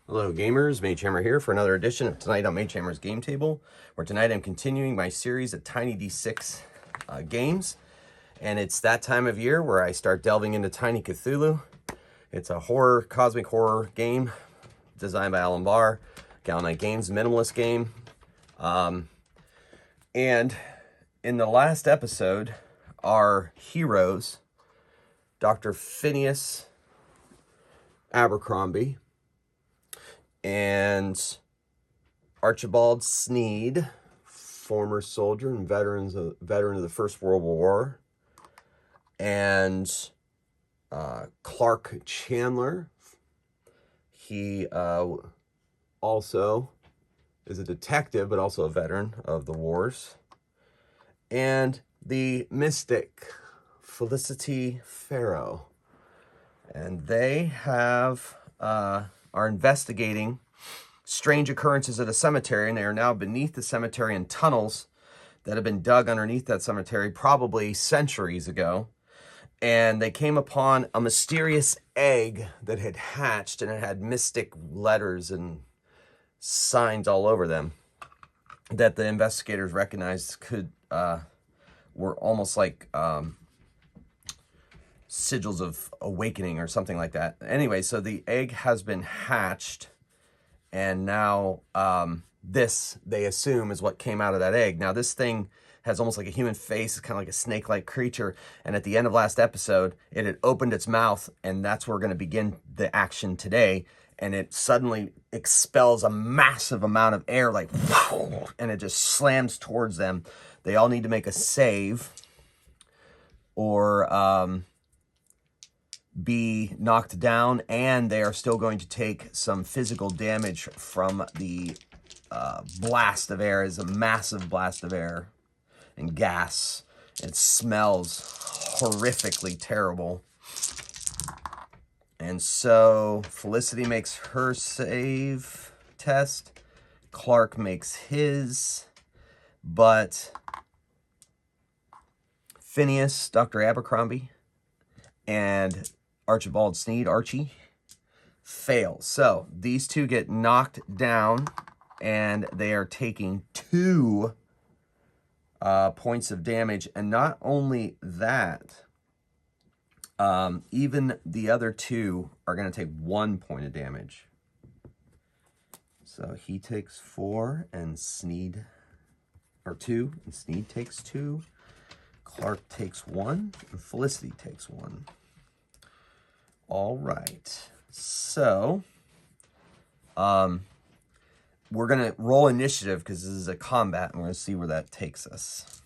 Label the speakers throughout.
Speaker 1: Hello gamers, Mage Hammer here for another edition of Tonight on Mage Hammer's Game Table, where tonight I'm continuing my series of Tiny D6 games, and it's that time of year where I start delving into Tiny Cthulhu. It's a horror, cosmic horror game designed by Bahr, Gallant Games, minimalist game. And in the last episode, our heroes, Dr. Phineas Abercrombie and Archibald Sneed, former soldier and veteran of the First World War, and Clark Chandler. He also is a detective, but also a veteran of the wars. And the mystic, Felicity Farrow. And they have are investigating strange occurrences at a cemetery, and they are now beneath the cemetery in tunnels that have been dug underneath that cemetery probably centuries ago. And they came upon a mysterious egg that had hatched, and it had mystic letters and signs all over them that the investigators recognized were almost like sigils of awakening or something like that. Anyway, so the egg has been hatched, and now this, they assume, is what came out of that egg. Now, this thing has almost like a human face. It's kind of like a snake-like creature, and at the end of last episode, it had opened its mouth, and that's where we're going to begin the action today, and it suddenly expels a massive amount of air, like, and it just slams towards them. They all need to make a save, or be knocked down, and they are still going to take some physical damage from the blast of air. It's a massive blast of air and gas. It smells horrifically terrible. And so Felicity makes her save test. Clark makes his, but Phineas, Dr. Abercrombie, and Archibald Sneed, Archie, fail. So these two get knocked down, and they are taking 2 points of damage. And not only that, even the other 2 are going to take 1 point of damage. So he takes 4, and Sneed, or 2, and Sneed takes 2. Clark takes 1, and Felicity takes 1. All right, so we're going to roll initiative because this is a combat, and we're going to see where that takes us.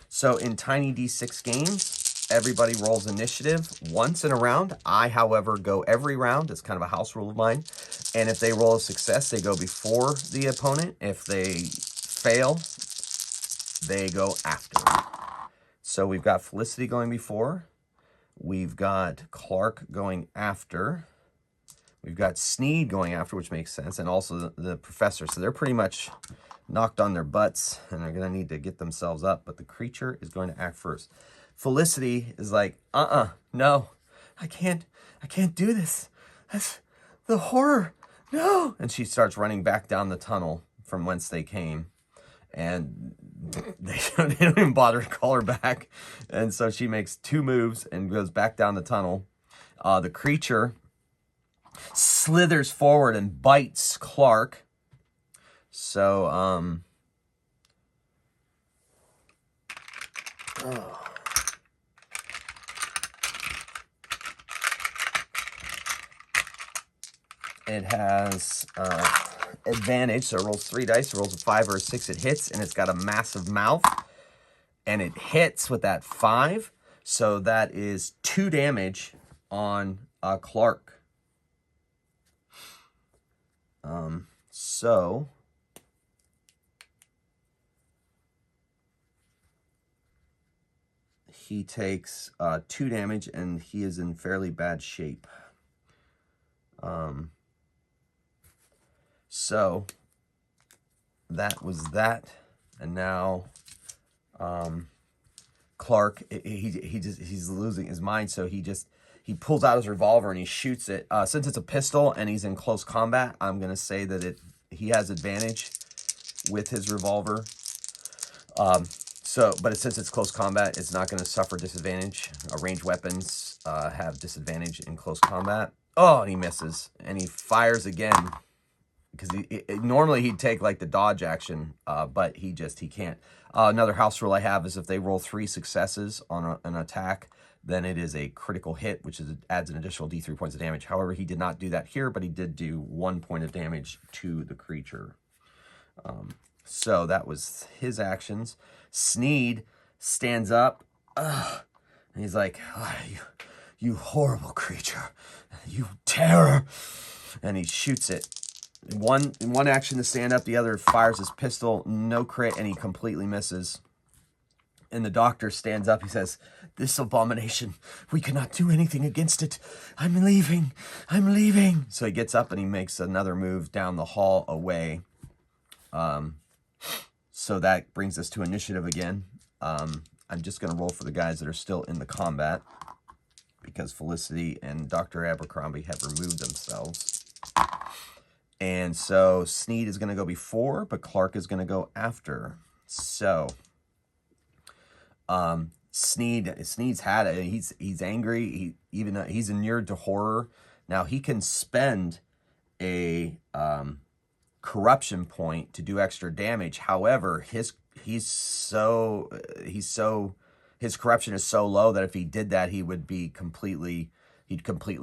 Speaker 1: So in Tiny D6 games, everybody rolls initiative once in a round. I, however, go every round. It's kind of a house rule of mine. And if they roll a success, they go before the opponent. If they fail, they go after. So we've got Felicity going before. We've got Clark going after. We've got Sneed going after, which makes sense, and also the professor. So they're pretty much knocked on their butts, and they're going to need to get themselves up. But the creature is going to act first. Felicity is like, no, I can't do this. That's the horror. No. And she starts running back down the tunnel from whence they came. And they don't even bother to call her back. And so she makes 2 moves and goes back down the tunnel. The creature slithers forward and bites Clark. So, it has advantage, so it rolls 3 dice. It rolls a 5 or a 6, it hits, and it's got a massive mouth, and it hits with that 5, so that is 2 damage on Clark. So he takes 2 damage, and he is in fairly bad shape. So that was that, and now Clark, he's losing his mind, so he he pulls out his revolver and he shoots it. Since it's a pistol and he's in close combat, I'm going to say that he has advantage with his revolver. But since it's close combat, it's not going to suffer disadvantage. Ranged weapons have disadvantage in close combat. Oh, and he misses. And he fires again. Because normally he'd take like the dodge action, but he can't. Another house rule I have is if they roll 3 successes on an attack, then it is a critical hit, which adds an additional D3 points of damage. However, he did not do that here, but he did do 1 point of damage to the creature. So that was his actions. Sneed stands up, and he's like, oh, you horrible creature, you terror, and he shoots it. One action to stand up, the other fires his pistol, no crit, and he completely misses. And the doctor stands up, he says, this abomination, we cannot do anything against it. I'm leaving. So he gets up and he makes another move down the hall away. So that brings us to initiative again. I'm just going to roll for the guys that are still in the combat, because Felicity and Dr. Abercrombie have removed themselves. And so Sneed is going to go before, but Clark is going to go after. So Sneed's had it. He's angry. Even though he's inured to horror. Now he can spend a corruption point to do extra damage. However, his corruption is so low that if he did that, he'd completely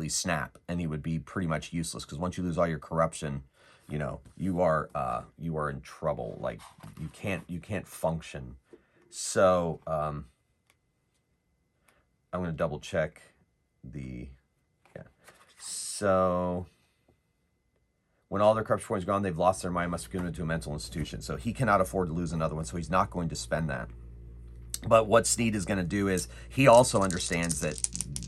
Speaker 1: snap, and he would be pretty much useless, because once you lose all your corruption, you are in trouble. Like you can't function. So I'm going to double check so when all their corruption points are gone, they've lost their mind, must be given into a mental institution. So he cannot afford to lose another one, so he's not going to spend that. But what Sneed is going to do is, he also understands that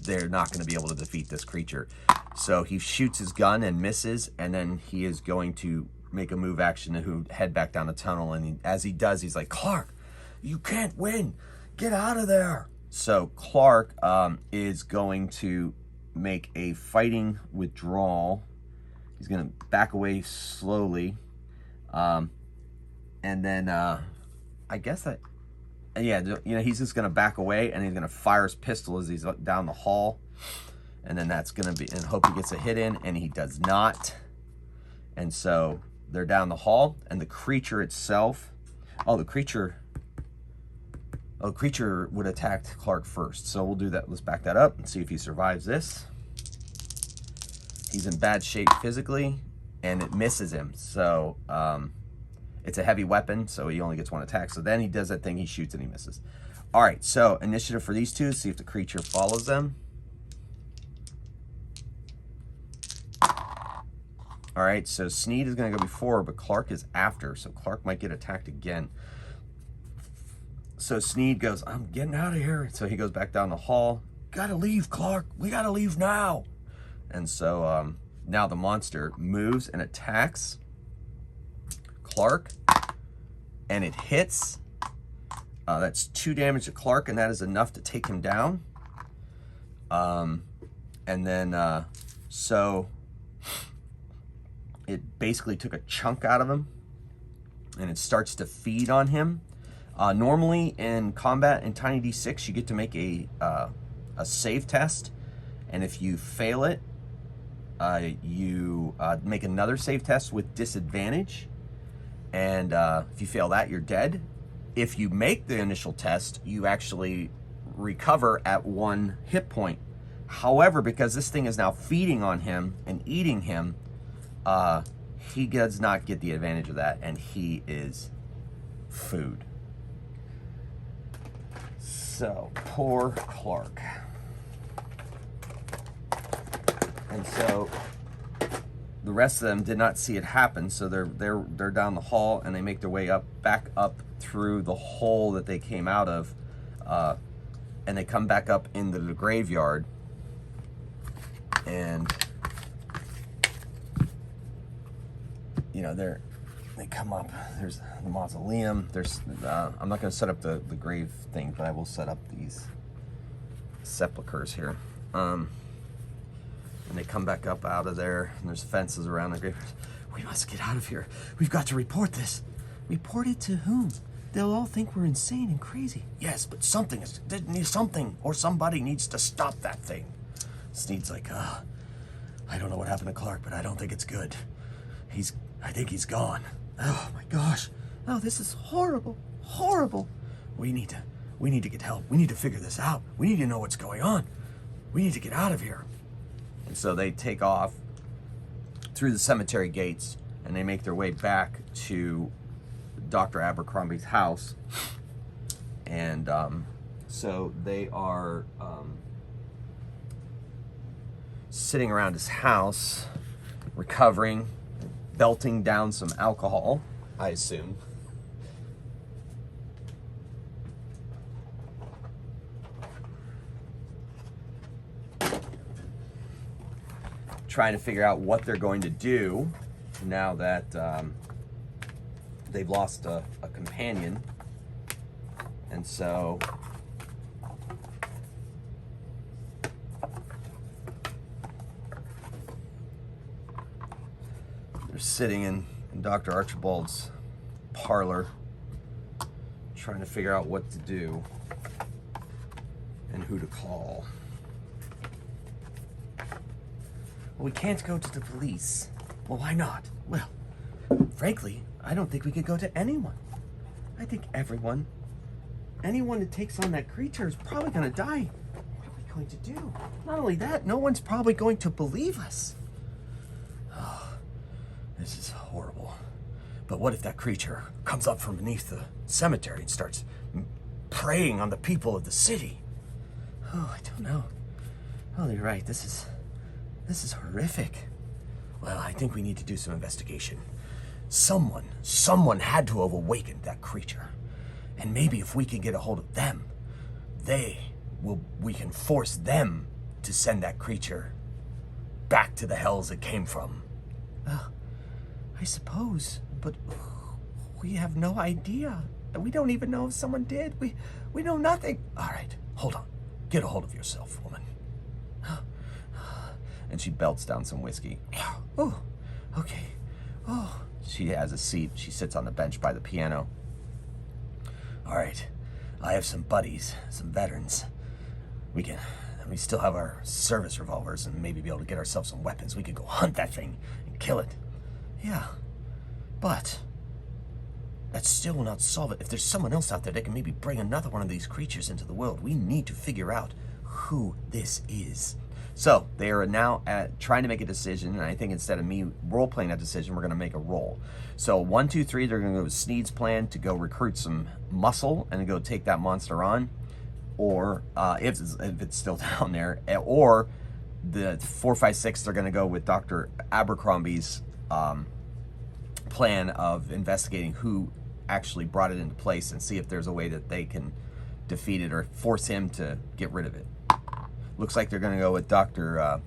Speaker 1: they're not going to be able to defeat this creature. So he shoots his gun and misses, and then he is going to make a move action to head back down the tunnel. And as he does, he's like, Clark, you can't win. Get out of there. So Clark is going to make a fighting withdrawal. He's going to back away slowly. And then I guess that, he's just going to back away, and he's going to fire his pistol as he's down the hall. And then that's going to be, and hope he gets a hit in, and he does not. And so they're down the hall, and the creature itself, the creature would attack Clark first. So we'll do that. Let's back that up and see if he survives this. He's in bad shape physically, and it misses him. So it's a heavy weapon, so he only gets 1 attack. So then he does that thing, he shoots and he misses. All right, so initiative for these two, see if the creature follows them. All right, so Sneed is going to go before, but Clark is after, so Clark might get attacked again. So Sneed goes, I'm getting out of here. So he goes back down the hall. Gotta leave, Clark. We gotta leave now. And so now the monster moves and attacks Clark, and it hits. That's 2 damage to Clark, and that is enough to take him down. And then, so it basically took a chunk out of him, and it starts to feed on him. Normally in combat in Tiny D6, you get to make a save test, and if you fail it, you make another save test with disadvantage, and if you fail that, you're dead. If you make the initial test, you actually recover at 1 hit point. However, because this thing is now feeding on him and eating him, he does not get the advantage of that, and he is food. So, poor Clark. And so the rest of them did not see it happen, so they're down the hall, and they make their way back up through the hole that they came out of, and they come back up into the graveyard, and they come up. There's the mausoleum. There's I'm not going to set up the grave thing, but I will set up these sepulchers here. And they come back up out of there, and there's fences around the graveyard. We must get out of here. We've got to report this. Report it to whom? They'll all think we're insane and crazy. Yes, but something or somebody needs to stop that thing. Sneed's like, I don't know what happened to Clark, but I don't think it's good. I think he's gone. Oh my gosh. Oh, this is horrible. Horrible. We need to get help. We need to figure this out. We need to know what's going on. We need to get out of here. And so they take off through the cemetery gates, and they make their way back to Dr. Abercrombie's house. And so they are sitting around his house, recovering, belting down some alcohol, I assume. Trying to figure out what they're going to do now that they've lost a companion. And so they're sitting in Dr. Archibald's parlor trying to figure out what to do and who to call. Well, we can't go to the police. Well, why not? Well, frankly, I don't think we could go to anyone. I think anyone that takes on that creature is probably going to die. What are we going to do? Not only that, no one's probably going to believe us. Oh, this is horrible. But what if that creature comes up from beneath the cemetery and starts preying on the people of the city? Oh, I don't know. Oh, you're right. This is horrific. Well, I think we need to do some investigation. Someone had to have awakened that creature. And maybe if we can get a hold of them, we can force them to send that creature back to the hells it came from. I suppose, but we have no idea. We don't even know if someone did. We know nothing. All right, hold on. Get a hold of yourself, woman. And she belts down some whiskey. Oh, okay. Oh, she has a seat. She sits on the bench by the piano. All right, I have some buddies, some veterans. We still have our service revolvers and maybe be able to get ourselves some weapons. We could go hunt that thing and kill it. Yeah, but that still will not solve it. If there's someone else out there that can maybe bring another one of these creatures into the world, we need to figure out who this is. So they are now trying to make a decision, and I think instead of me role-playing that decision, we're going to make a roll. So 1, 2, 3, they're going to go with Sneed's plan to go recruit some muscle and go take that monster on, or if it's still down there, or the 4, 5, 6, they're going to go with Dr. Abercrombie's plan of investigating who actually brought it into place and see if there's a way that they can defeat it or force him to get rid of it. Looks like they're going to go with Dr.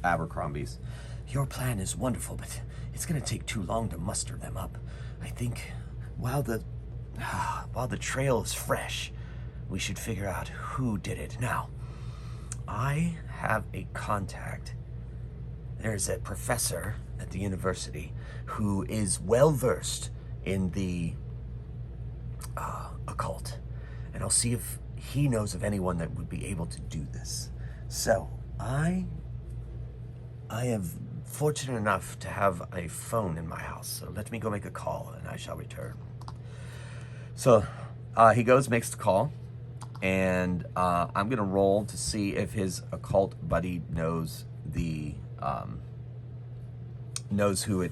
Speaker 1: Abercrombie's. Your plan is wonderful, but it's going to take too long to muster them up. I think while the trail is fresh, we should figure out who did it. Now, I have a contact. There's a professor at the university who is well-versed in the occult, and I'll see if he knows of anyone that would be able to do this. So, I am fortunate enough to have a phone in my house, so let me go make a call, and I shall return. So, he goes, makes the call, and I'm going to roll to see if his occult buddy knows who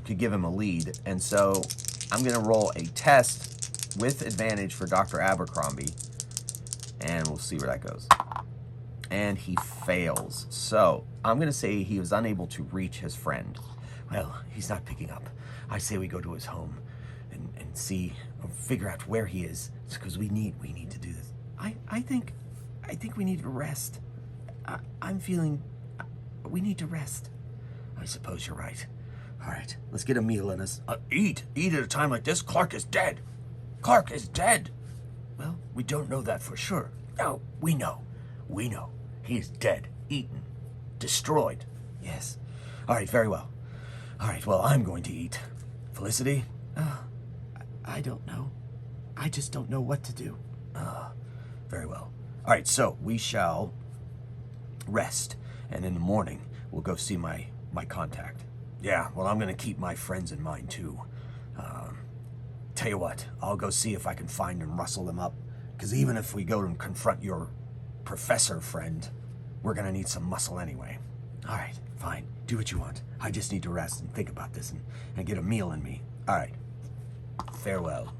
Speaker 1: could give him a lead. And so, I'm going to roll a test with advantage for Dr. Abercrombie, and we'll see where that goes. And he fails. So I'm going to say he was unable to reach his friend. Well, he's not picking up. I say we go to his home and see, or figure out where he is, because we need to do this. I think we need to rest. I'm feeling we need to rest. I suppose you're right. All right, let's get a meal in us. Eat at a time like this. Clark is dead. Clark is dead. Well, we don't know that for sure. No, we know. He is dead, eaten, destroyed. Yes. All right, very well. All right, well, I'm going to eat. Felicity? I don't know. I just don't know what to do. Very well. All right, so we shall rest, and in the morning, we'll go see my contact. Yeah, well, I'm going to keep my friends in mind, too. Tell you what, I'll go see if I can find and rustle them up, because even if we go and confront your professor friend, we're going to need some muscle anyway. All right, fine. Do what you want. I just need to rest and think about this and get a meal in me. All right. Farewell.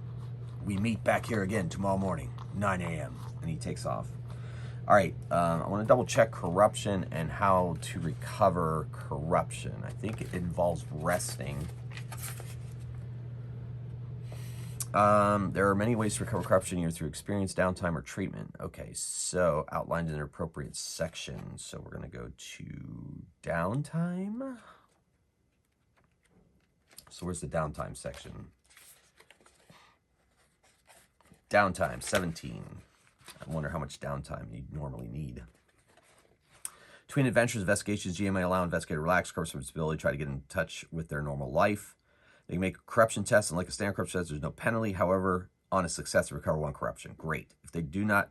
Speaker 1: We meet back here again tomorrow morning, 9 a.m. And he takes off. All right, I want to double check corruption and how to recover corruption. I think it involves resting. There are many ways to recover corruption, either through experience, downtime, or treatment. Okay, so outlined in an appropriate section. So we're going to go to downtime. So where's the downtime section? Downtime, 17. I wonder how much downtime you normally need. Between adventures, investigations, GM may allow investigator to relax, corruption responsibility, try to get in touch with their normal life. They can make a corruption test, and like a standard corruption test, there's no penalty. However, on a success, they recover 1 corruption. Great. If they do not,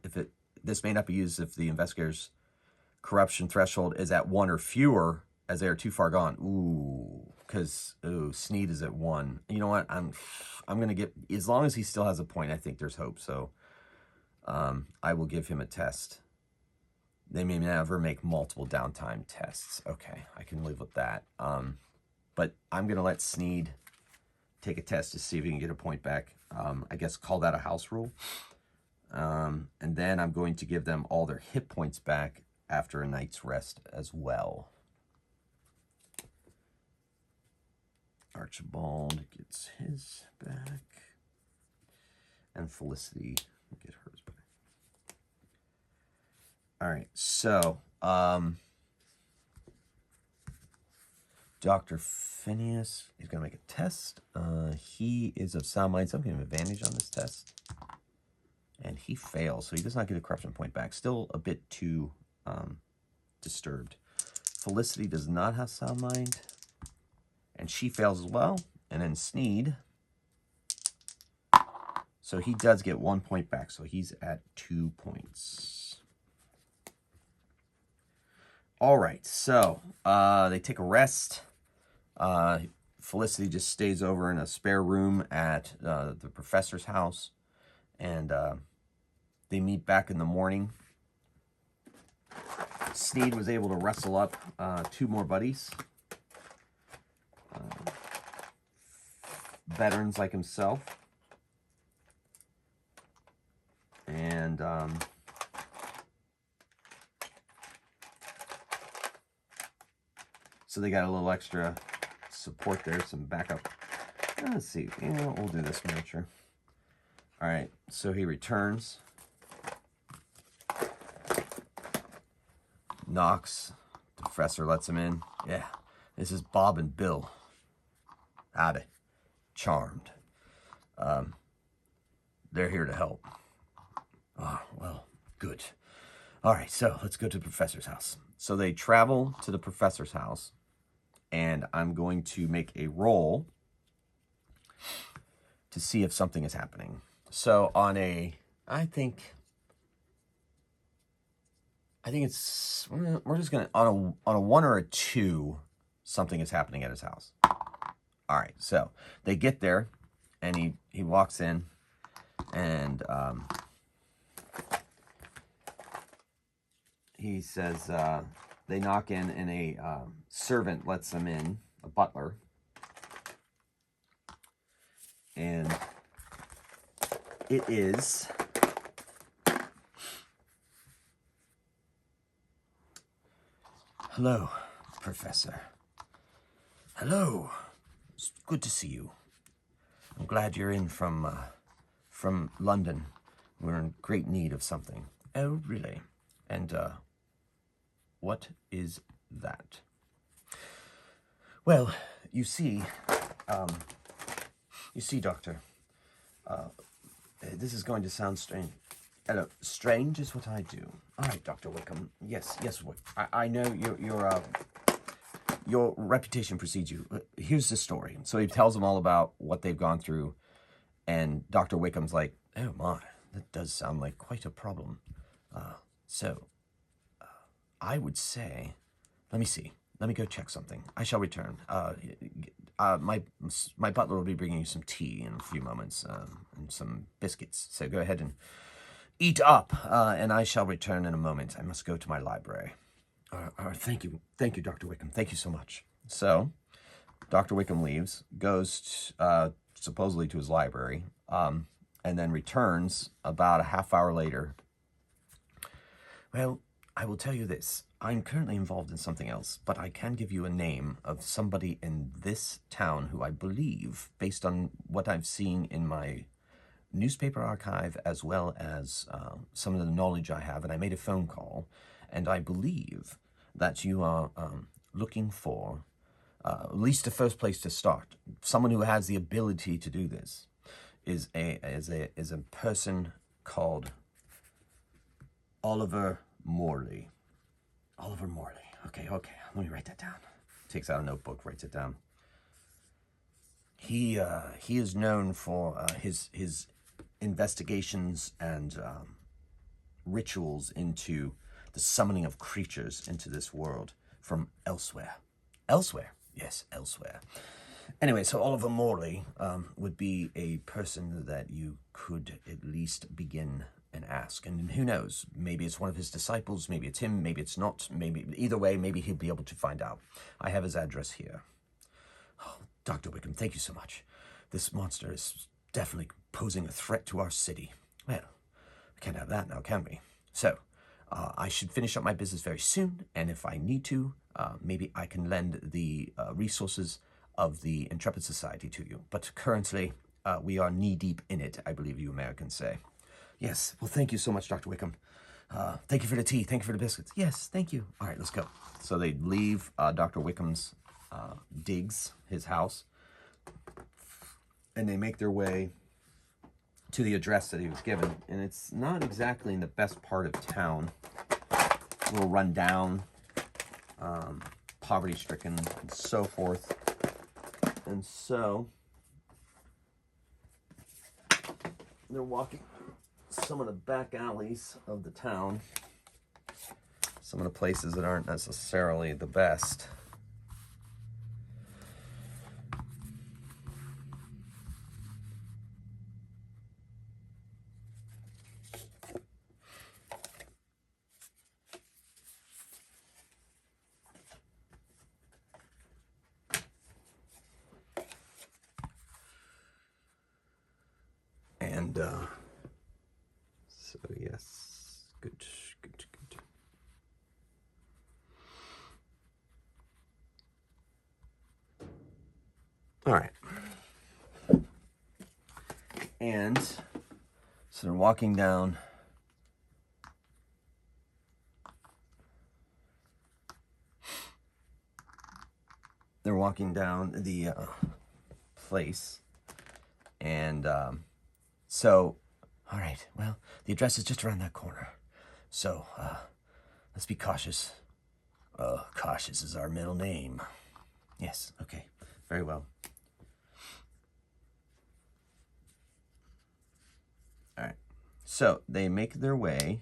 Speaker 1: this may not be used if the investigator's corruption threshold is at 1 or fewer, as they are too far gone. Ooh, because Sneed is at 1. You know what? I'm gonna get, as long as he still has a point, I think there's hope. So I will give him a test. They may never make multiple downtime tests. Okay, I can live with that. But I'm gonna let Sneed take a test to see if he can get a point back. I guess call that a house rule. And then I'm going to give them all their hit points back after a night's rest as well. Archibald gets his back. And Felicity will get hers back. All right, so Dr. Phineas is going to make a test. He is of sound mind, so I'm going to give him advantage on this test. And he fails, so he does not get a corruption point back. Still a bit too disturbed. Felicity does not have sound mind, and she fails as well. And then Sneed, so he does get 1 point back, so he's at 2 points. All right, so they take a rest. Felicity just stays over in a spare room at the professor's house, and they meet back in the morning. Sneed was able to wrestle up 2 more buddies. Veterans like himself. And so they got a little extra support there, some backup. Let's see, we'll do this miniature. All right, so he returns. Knocks. The professor lets him in. Yeah, this is Bob and Bill. Howdy. Charmed. They're here to help. Oh, well, good. All right, so let's go to the professor's house. So they travel to the professor's house, and I'm going to make a roll to see if something is happening. So on a, I think it's, we're just gonna, on a 1 or a 2, something is happening at his house. All right, so they get there, and he walks in, and he says, they knock in, and a servant lets them in, a butler. And it is hello, Professor. Hello. It's good to see you. I'm glad you're in from London. We're in great need of something. Oh, really? And what is that? Well, you see, Doctor, this is going to sound strange. Hello, strange is what I do. All right, Dr. Wickham. Yes, I know your reputation precedes you. Here's the story. So he tells them all about what they've gone through, and Dr. Wickham's like, oh my, that does sound like quite a problem. So I would say, let me see. Let me go check something. I shall return. My butler will be bringing you some tea in a few moments, and some biscuits. So go ahead and eat up, and I shall return in a moment. I must go to my library. Thank you, Dr. Wickham. Thank you so much. So Dr. Wickham leaves, goes supposedly to his library, and then returns about a half hour later. Well, I will tell you this. I'm currently involved in something else, but I can give you a name of somebody in this town who I believe, based on what I've seen in my newspaper archive, as well as some of the knowledge I have, and I made a phone call, and I believe that you are looking for at least the first place to start. Someone who has the ability to do this is a person called Oliver Morley. Oliver Morley. Okay. Let me write that down. Takes out a notebook, writes it down. He is known for his investigations and rituals into the summoning of creatures into this world from elsewhere. Elsewhere? Yes, elsewhere. Anyway, so Oliver Morley would be a person that you could at least begin and ask. And who knows, maybe it's one of his disciples, maybe it's him, maybe it's not, maybe either way, maybe he'll be able to find out. I have his address here. Oh, Dr. Wickham, thank you so much. This monster is definitely posing a threat to our city. Well, we can't have that now, can we? So, I should finish up my business very soon, and if I need to, maybe I can lend the resources of the Intrepid Society to you. But currently, we are knee-deep in it, I believe you Americans say. Yes, well, thank you so much, Dr. Wickham. Thank you for the tea. Thank you for the biscuits. Yes, thank you. All right, let's go. So they leave Dr. Wickham's digs, his house, and they make their way to the address that he was given. And it's not exactly in the best part of town. A little run down, poverty-stricken, and so forth. And so they're walking some of the back alleys of the town, some of the places that aren't necessarily the best. And so yes, good. All right. And so they're walking down the place, and so, all right, well, the address is just around that corner. So, let's be cautious. Cautious is our middle name. Yes, okay, very well. All right, so they make their way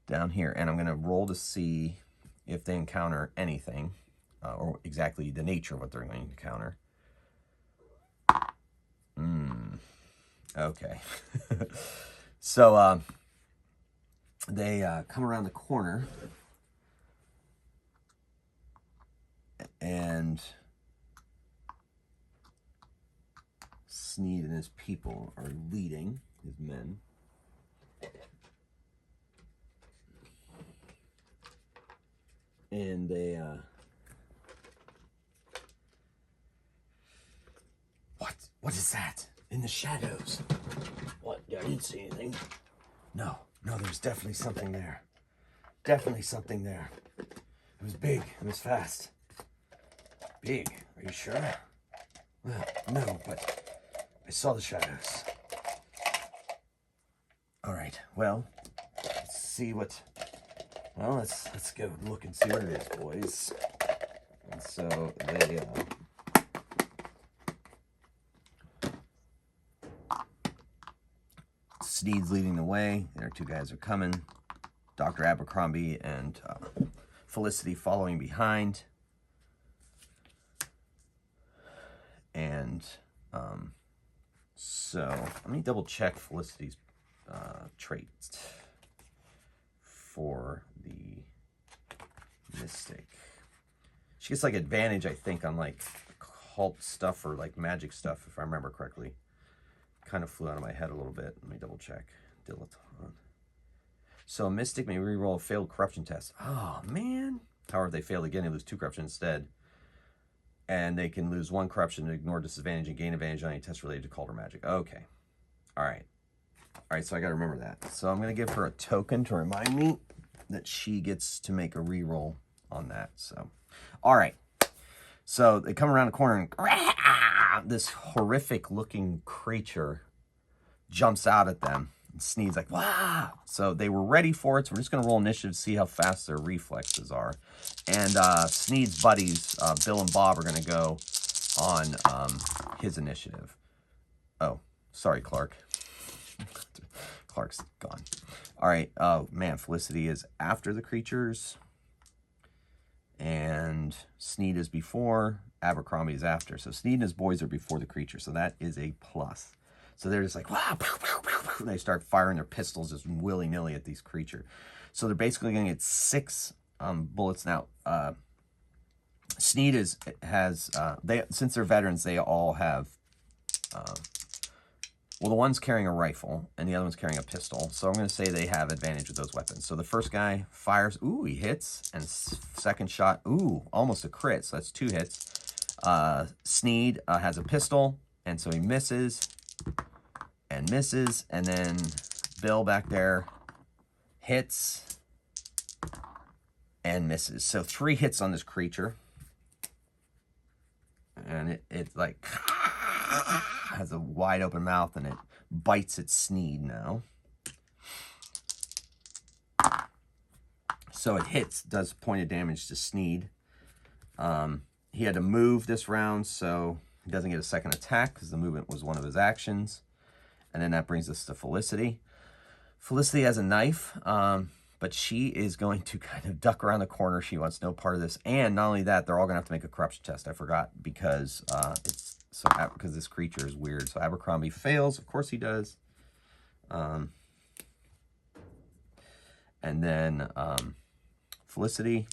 Speaker 1: down here, and I'm going to roll to see if they encounter anything, or exactly the nature of what they're going to encounter. Okay. So they come around the corner, and Sneed and his people are leading, his men. And they What is that? In the shadows. What? I didn't see anything. No, there's definitely something there. Definitely something there. It was big. It was fast. Big? Are you sure? Well, no, but I saw the shadows. All right, well, let's see what Well, let's go look and see what it is, boys. And so they Sneed's leading the way. Their two guys are coming. Dr. Abercrombie and Felicity following behind. And so let me double check Felicity's traits for the Mystic. She gets like advantage, I think, on like occult stuff or like magic stuff, if I remember correctly. Kind of flew out of my head a little bit. Let me double check. Dilettante. So a Mystic may reroll a failed corruption test. Oh, man. However, if they fail again, they lose 2 corruption instead. And they can lose 1 corruption to ignore disadvantage and gain advantage on any test related to cult or magic. Okay. All right. All right, so I got to remember that. So I'm going to give her a token to remind me that she gets to make a reroll on that. So, all right. So they come around the corner and this horrific looking creature jumps out at them. And Sneed's like, wow. So they were ready for it. So we're just going to roll initiative to see how fast their reflexes are. And Sneed's buddies, Bill and Bob, are going to go on his initiative. Oh, sorry, Clark. Clark's gone. All right. Oh, man. Felicity is after the creatures. And Sneed is before. Abercrombie is after. So Sneed and his boys are before the creature. So that is a plus. So they're just like, wow. And they start firing their pistols just willy-nilly at these creatures. So they're basically going to get 6 bullets. Now, Sneed has since they're veterans, they all have, well, the one's carrying a rifle and the other one's carrying a pistol. So I'm going to say they have advantage with those weapons. So the first guy fires, ooh, he hits, and second shot, ooh, almost a crit. So that's 2 hits. Sneed has a pistol, and so he misses and misses, and then Bill back there hits and misses. So 3 hits on this creature. And it like has a wide open mouth and it bites at Sneed now. So it hits, does pointed damage to Sneed. He had to move this round, so he doesn't get a second attack because the movement was one of his actions. And then that brings us to Felicity. Felicity has a knife, but she is going to kind of duck around the corner. She wants no part of this. And not only that, they're all going to have to make a corruption test. I forgot because because this creature is weird. So Abercrombie fails. Of course he does. And then Felicity,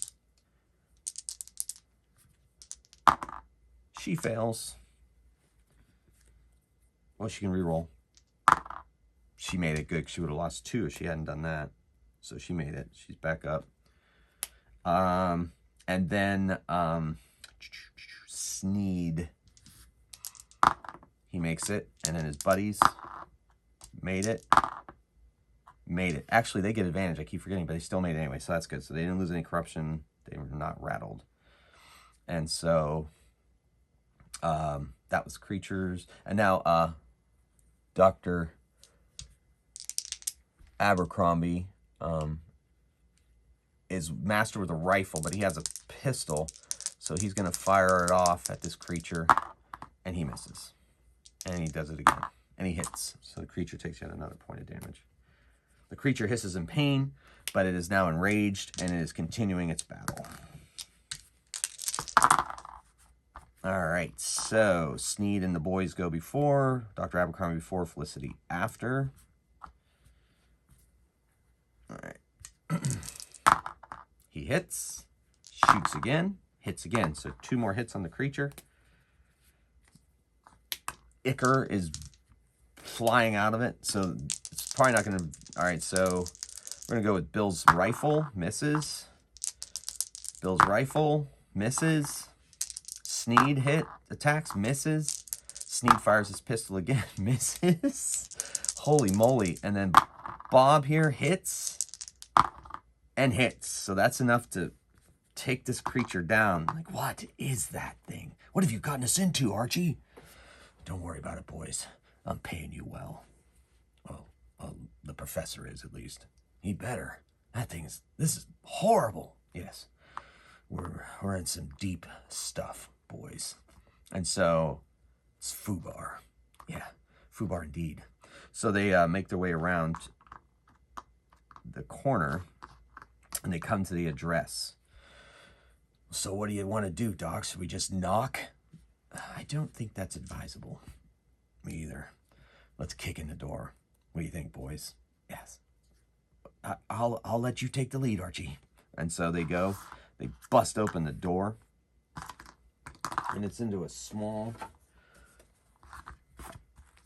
Speaker 1: she fails. Well, she can reroll. She made it good. She would have lost 2 if she hadn't done that. So she made it. She's back up. And then Sneed, he makes it. And then his buddies made it. Made it. Actually, they get advantage. I keep forgetting, but they still made it anyway. So that's good. So they didn't lose any corruption. They were not rattled. And so that was creatures. And now Dr. Abercrombie is master with a rifle, but he has a pistol, so he's going to fire it off at this creature, and he misses. And he does it again, and he hits. So the creature takes yet another point of damage. The creature hisses in pain, but it is now enraged, and it is continuing its battle. All right, so Sneed and the boys go before, Dr. Abercrombie before, Felicity after. All right. He hits, shoots again, hits again. So 2 more hits on the creature. Ichor is flying out of it, so it's probably not going to... All right, so we're going to go with Bill's rifle, misses. Bill's rifle, misses. Sneed hit, attacks, misses. Sneed fires his pistol again, misses. Holy moly. And then Bob here hits and hits. So that's enough to take this creature down. Like, what is that thing? What have you gotten us into, Archie? Don't worry about it, boys. I'm paying you well. Well, the professor is, at least. He better. this is horrible. Yes, we're in some deep stuff, boys. And so it's Bahr. Yeah, Bahr indeed. So they make their way around the corner, and they come to the address. So what do you want to do, Doc? Should we just knock? I don't think that's advisable. Me either. Let's kick in the door. What do you think, boys? Yes. I'll let you take the lead, Archie. And so they go. They bust open the door, and it's into a small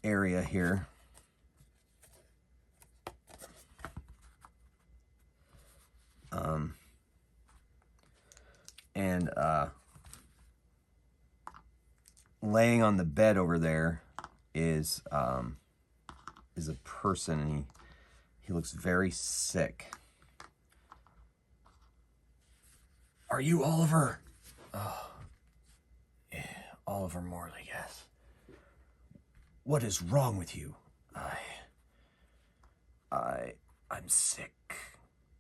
Speaker 1: area here. And laying on the bed over there is a person, and he looks very sick. Are you Oliver? Oh, yeah, Oliver Morley, yes. What is wrong with you? I'm sick.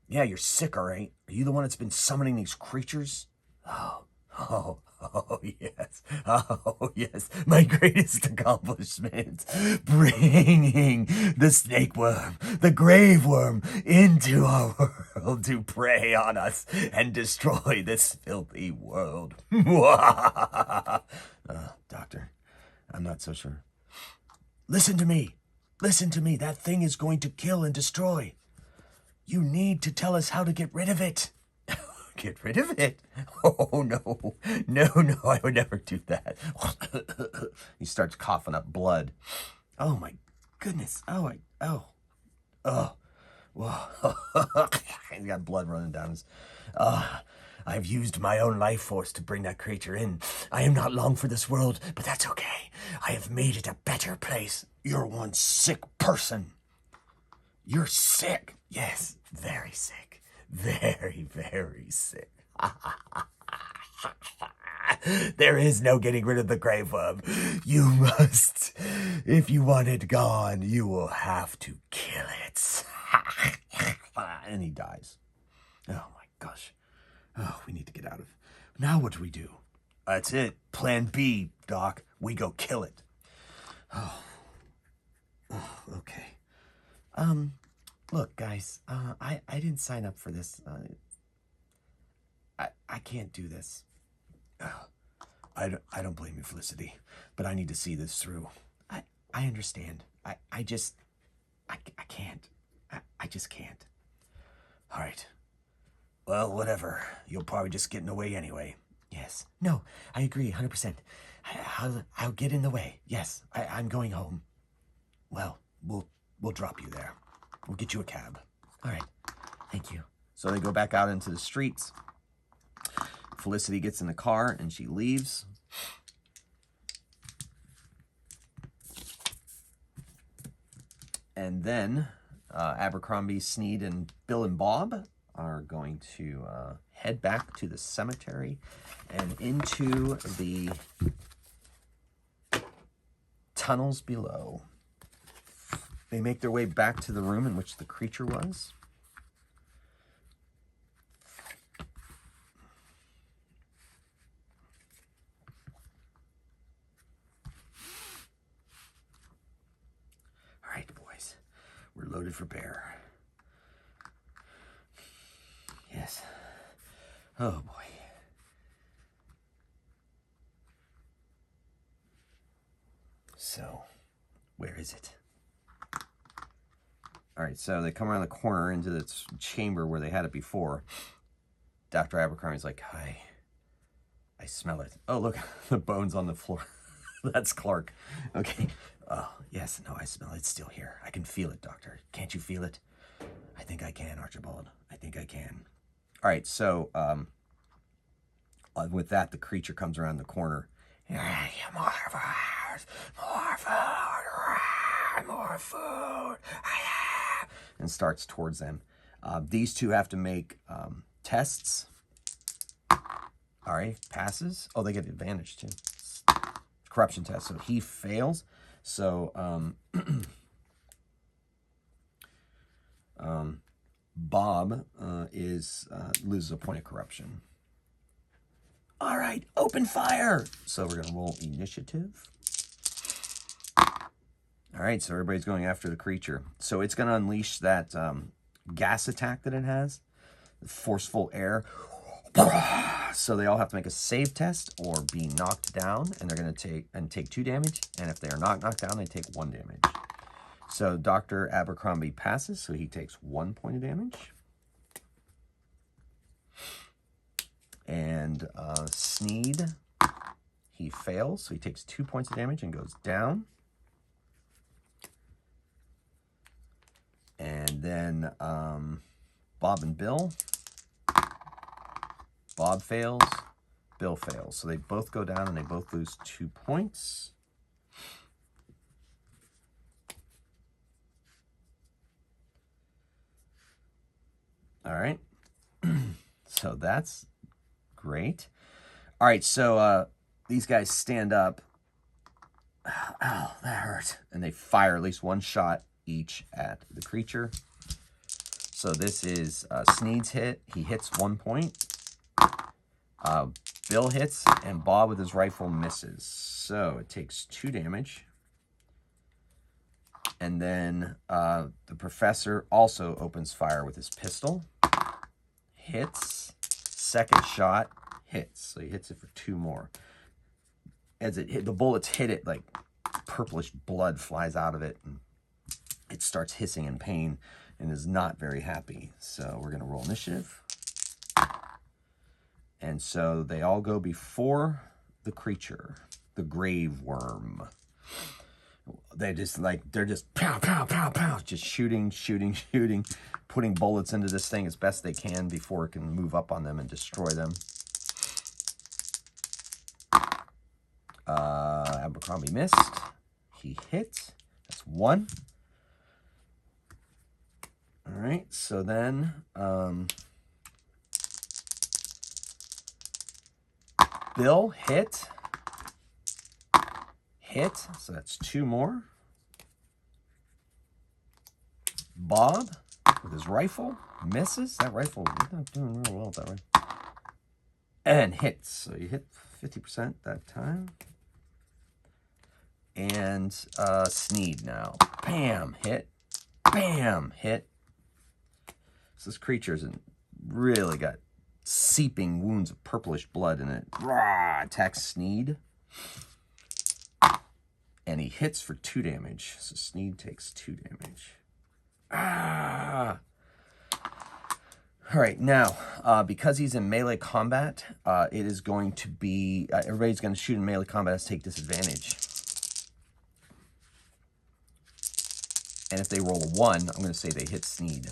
Speaker 1: Yeah, you're sick, all right. Are you the one that's been summoning these creatures? Oh, yes. Oh, yes. My greatest accomplishment. Bringing the snake worm, the Gravewyrm, into our world to prey on us and destroy this filthy world. Doctor, I'm not so sure. Listen to me. Listen to me. That thing is going to kill and destroy. You need to tell us how to get rid of it. Get rid of it? Oh, no. No, I would never do that. He starts coughing up blood. Oh, my goodness. Whoa. He's got blood running down his... I've used my own life force to bring that creature in. I am not long for this world, but that's okay. I have made it a better place. You're one sick person. You're sick. Yes, very sick. Very, very sick. There is no getting rid of the Gravewyrm. You must. If you want it gone, you will have to kill it. And he dies. Oh my gosh. Oh, we need to get out of it. Now what do we do? That's it. Plan B, Doc. We go kill it. Oh, okay. Look, guys, I didn't sign up for this. I can't do this. I don't blame you, Felicity, but I need to see this through. I understand. I can't. I just can't. All right. Well, whatever. You'll probably just get in the way anyway. Yes. No, I agree 100%. I'll get in the way. Yes, I'm going home. Well, we'll drop you there. We'll get you a cab. All right. Thank you. So they go back out into the streets. Felicity gets in the car and she leaves. And then Abercrombie, Sneed, and Bill and Bob are going to head back to the cemetery and into the tunnels below. They make their way back to the room in which the creature was. All right, boys. We're loaded for Bahr. Yes. Oh, boy. So, where is it? All right, so they come around the corner into this chamber where they had it before. Dr. Abercrombie's like, I smell it. Oh, look, the bones on the floor. That's Clark. Okay. Oh, yes, no, I smell it. It's still here. I can feel it, Doctor. Can't you feel it? I think I can, Archibald. I think I can. All right, so with that, the creature comes around the corner. More food. And starts towards them. These two have to make tests. All right, passes. Oh, they get advantage too. Corruption test. So he fails. So Bob loses a point of corruption. All right, open fire. So we're going to roll initiative. All right, so everybody's going after the creature. So it's going to unleash that gas attack that it has, the forceful air. So they all have to make a save test or be knocked down, and they're going to take 2 damage. And if they are not knocked down, they take 1 damage. So Dr. Abercrombie passes, so he takes 1 point of damage. And Sneed, he fails, so he takes 2 points of damage and goes down. And then Bob and Bill. Bob fails, Bill fails. So they both go down and they both lose 2 points. All right. So that's great. All right, so these guys stand up. Ow, that hurt. And they fire at least 1 shot each at the creature. So this is Sneed's hit. He hits 1 point. Bill hits, and Bob with his rifle misses. So it takes 2 damage. And then the professor also opens fire with his pistol. Hits. Second shot. Hits. So he hits it for 2 more. As it hit, the bullets hit it, like purplish blood flies out of it. And it starts hissing in pain and is not very happy. So we're going to roll initiative. And so they all go before the creature, the Gravewyrm. They're just pow, pow, pow, pow, just shooting, putting bullets into this thing as best they can before it can move up on them and destroy them. Abercrombie missed. He hit. That's 1. All right, so then Bill hit, so that's 2 more. Bob with his rifle misses. That rifle is not doing real well that way. And hits, so you hit 50% that time. And Sneed now. Bam, hit. Bam, hit. So this creature's really got seeping wounds of purplish blood in it. Rah, attacks Sneed. And he hits for 2 damage. So Sneed takes 2 damage. Ah! All right, now, because he's in melee combat, it is going to be... everybody's going to shoot in melee combat has to take disadvantage. And if they roll a 1, I'm going to say they hit Sneed.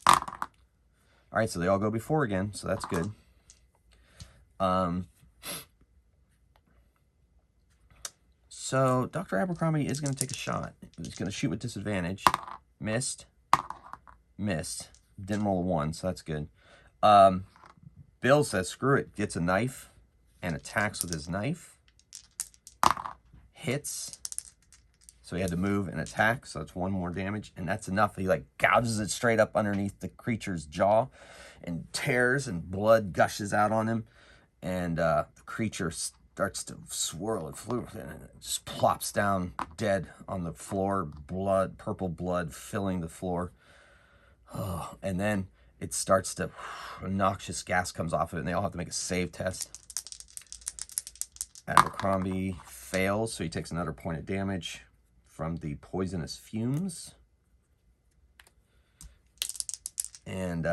Speaker 1: All right, so they all go before again, so that's good. So Dr. Abercrombie is going to take a shot. He's going to shoot with disadvantage. Missed. Didn't roll a 1, so that's good. Bill says, screw it. Gets a knife and attacks with his knife. Hits. So he had to move and attack, so that's 1 more damage, and that's enough. He, like, gouges it straight up underneath the creature's jaw and tears, and blood gushes out on him, and the creature starts to swirl and flew, and it just plops down dead on the floor, blood, purple blood filling the floor. Oh, and then it starts to, noxious gas comes off of it, and they all have to make a save test. Abercrombie fails, so he takes another point of damage from the poisonous fumes. And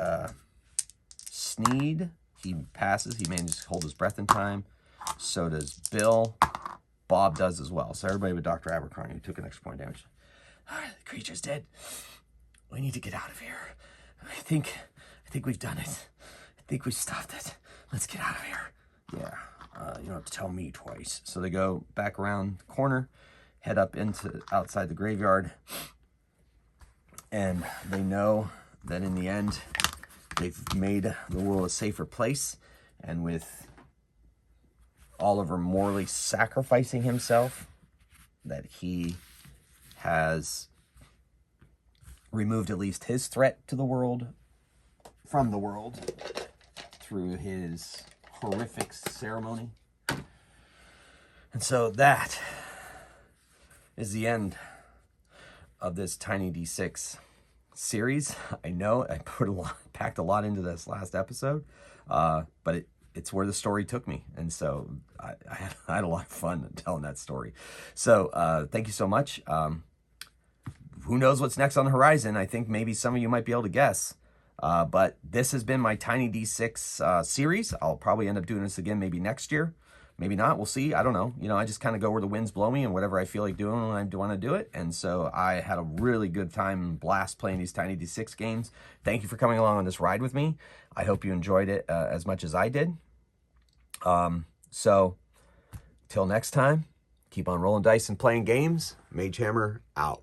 Speaker 1: Sneed, he passes. He manages to hold his breath in time. So does Bill. Bob does as well. So everybody but Dr. Abercrombie took an extra point of damage. All right, the creature's dead. We need to get out of here. I think we've done it. I think we stopped it. Let's get out of here. Yeah, you don't have to tell me twice. So they go back around the corner, head up into outside the graveyard, and they know that in the end they've made the world a safer place, and with Oliver Morley sacrificing himself, that he has removed at least his threat to the world from the world through his horrific ceremony. And so that is the end of this Tiny D6 series. I know I packed a lot into this last episode, but it's where the story took me. And so I had a lot of fun telling that story. So thank you so much. Who knows what's next on the horizon? I think maybe some of you might be able to guess. But this has been my Tiny D6 series. I'll probably end up doing this again maybe next year. Maybe not. We'll see. I don't know. You know, I just kind of go where the winds blow me and whatever I feel like doing when I want to do it. And so I had a really good time and blast playing these Tiny D6 games. Thank you for coming along on this ride with me. I hope you enjoyed it as much as I did. So till next time, keep on rolling dice and playing games. Mage Hammer out.